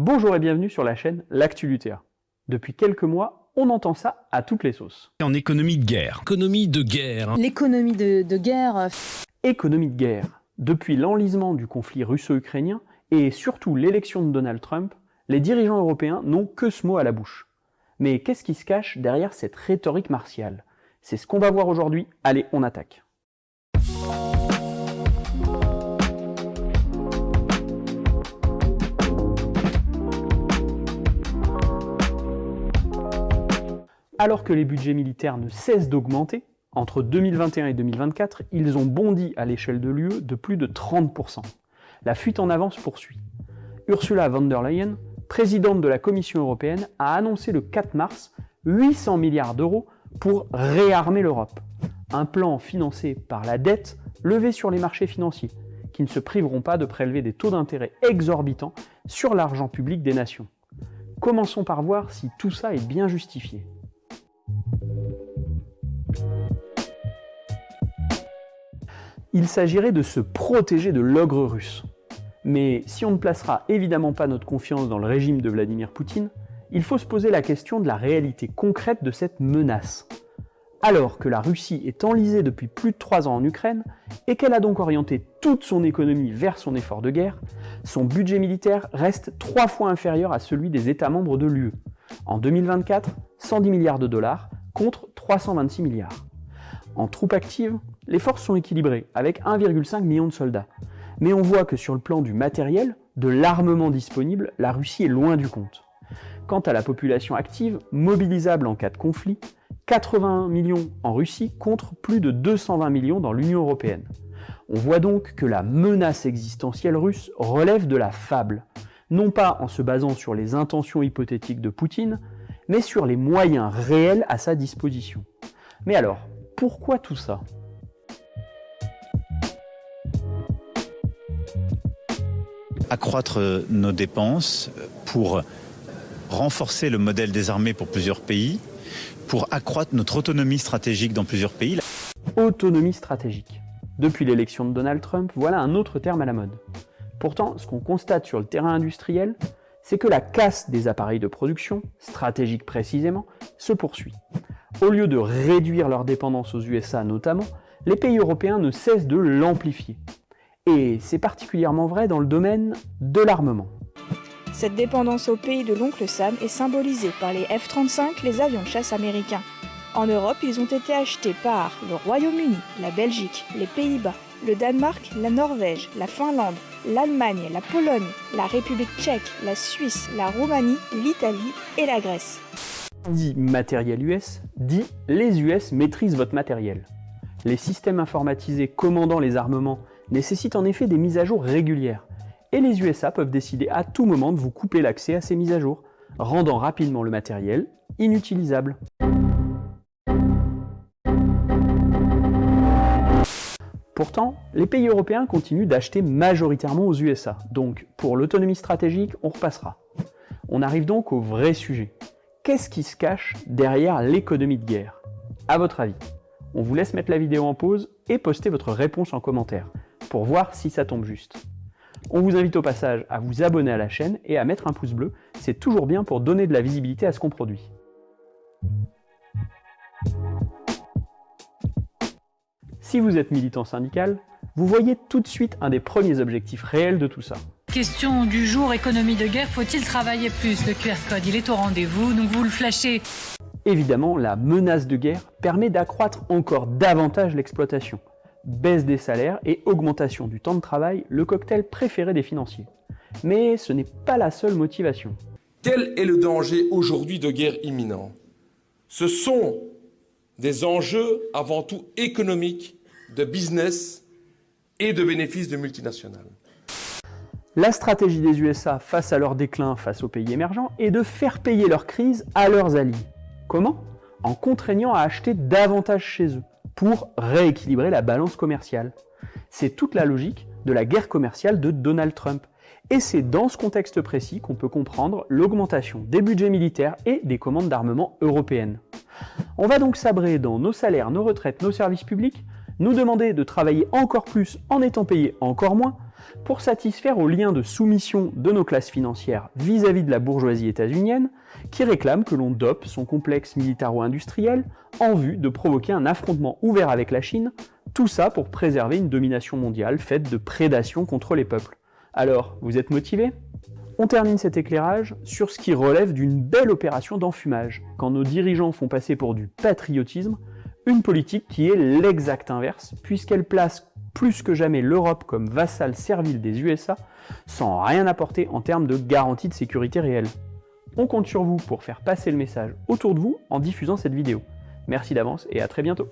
Bonjour et bienvenue sur la chaîne L'Actu l'UTA. Depuis quelques mois, on entend ça à toutes les sauces. En économie de guerre. Économie de guerre. L'économie de guerre. Économie de guerre. Depuis l'enlisement du conflit russo-ukrainien et surtout l'élection de Donald Trump, les dirigeants européens n'ont que ce mot à la bouche. Mais qu'est-ce qui se cache derrière cette rhétorique martiale? C'est ce qu'on va voir aujourd'hui. Allez, on attaque. Alors que les budgets militaires ne cessent d'augmenter, entre 2021 et 2024, ils ont bondi à l'échelle de l'UE de plus de 30%. La fuite en avant se poursuit. Ursula von der Leyen, présidente de la Commission européenne, a annoncé le 4 mars 800 milliards d'euros pour réarmer l'Europe. Un plan financé par la dette levée sur les marchés financiers, qui ne se priveront pas de prélever des taux d'intérêt exorbitants sur l'argent public des nations. Commençons par voir si tout ça est bien justifié. Il s'agirait de se protéger de l'ogre russe. Mais si on ne placera évidemment pas notre confiance dans le régime de Vladimir Poutine, il faut se poser la question de la réalité concrète de cette menace. Alors que la Russie est enlisée depuis plus de 3 ans en Ukraine, et qu'elle a donc orienté toute son économie vers son effort de guerre, son budget militaire reste 3 fois inférieur à celui des États membres de l'UE. En 2024, 110 milliards de dollars contre 326 milliards. En troupes actives, les forces sont équilibrées, avec 1,5 million de soldats. Mais on voit que sur le plan du matériel, de l'armement disponible, la Russie est loin du compte. Quant à la population active, mobilisable en cas de conflit, 81 millions en Russie contre plus de 220 millions dans l'Union européenne. On voit donc que la menace existentielle russe relève de la fable, non pas en se basant sur les intentions hypothétiques de Poutine, mais sur les moyens réels à sa disposition. Mais alors, pourquoi tout ça ? Accroître nos dépenses pour renforcer le modèle des armées pour plusieurs pays, pour accroître notre autonomie stratégique dans plusieurs pays. Autonomie stratégique. Depuis l'élection de Donald Trump, voilà un autre terme à la mode. Pourtant, ce qu'on constate sur le terrain industriel, c'est que la casse des appareils de production, stratégiques précisément, se poursuit. Au lieu de réduire leur dépendance aux USA notamment, les pays européens ne cessent de l'amplifier. Et c'est particulièrement vrai dans le domaine de l'armement. Cette dépendance aux pays de l'oncle Sam est symbolisée par les F-35, les avions de chasse américains. En Europe, ils ont été achetés par le Royaume-Uni, la Belgique, les Pays-Bas, le Danemark, la Norvège, la Finlande, l'Allemagne, la Pologne, la République tchèque, la Suisse, la Roumanie, l'Italie et la Grèce. Dit matériel US, dit les US maîtrisent votre matériel. Les systèmes informatisés commandant les armements nécessitent en effet des mises à jour régulières, et les USA peuvent décider à tout moment de vous couper l'accès à ces mises à jour, rendant rapidement le matériel inutilisable. Pourtant, les pays européens continuent d'acheter majoritairement aux USA, donc pour l'autonomie stratégique, on repassera. On arrive donc au vrai sujet. Qu'est-ce qui se cache derrière l'économie de guerre? À votre avis? On vous laisse mettre la vidéo en pause et poster votre réponse en commentaire, pour voir si ça tombe juste. On vous invite au passage à vous abonner à la chaîne et à mettre un pouce bleu, c'est toujours bien pour donner de la visibilité à ce qu'on produit. Si vous êtes militant syndical, vous voyez tout de suite un des premiers objectifs réels de tout ça. Question du jour, économie de guerre, faut-il travailler plus? Le QR code, il est au rendez-vous, donc vous le flashez. Évidemment, la menace de guerre permet d'accroître encore davantage l'exploitation. Baisse des salaires et augmentation du temps de travail, le cocktail préféré des financiers. Mais ce n'est pas la seule motivation. Quel est le danger aujourd'hui de guerre imminente? Ce sont des enjeux avant tout économiques, de business et de bénéfices de multinationales. La stratégie des USA face à leur déclin face aux pays émergents est de faire payer leur crise à leurs alliés. Comment? En contraignant à acheter davantage chez eux, pour rééquilibrer la balance commerciale. C'est toute la logique de la guerre commerciale de Donald Trump. Et c'est dans ce contexte précis qu'on peut comprendre l'augmentation des budgets militaires et des commandes d'armement européennes. On va donc sabrer dans nos salaires, nos retraites, nos services publics, nous demander de travailler encore plus en étant payés encore moins, pour satisfaire aux liens de soumission de nos classes financières vis-à-vis de la bourgeoisie états-unienne, qui réclame que l'on dope son complexe militaro-industriel en vue de provoquer un affrontement ouvert avec la Chine, tout ça pour préserver une domination mondiale faite de prédation contre les peuples. Alors, vous êtes motivés ? On termine cet éclairage sur ce qui relève d'une belle opération d'enfumage, quand nos dirigeants font passer pour du patriotisme une politique qui est l'exact inverse, puisqu'elle place plus que jamais l'Europe comme vassale servile des USA, sans rien apporter en termes de garantie de sécurité réelle. On compte sur vous pour faire passer le message autour de vous en diffusant cette vidéo. Merci d'avance et à très bientôt.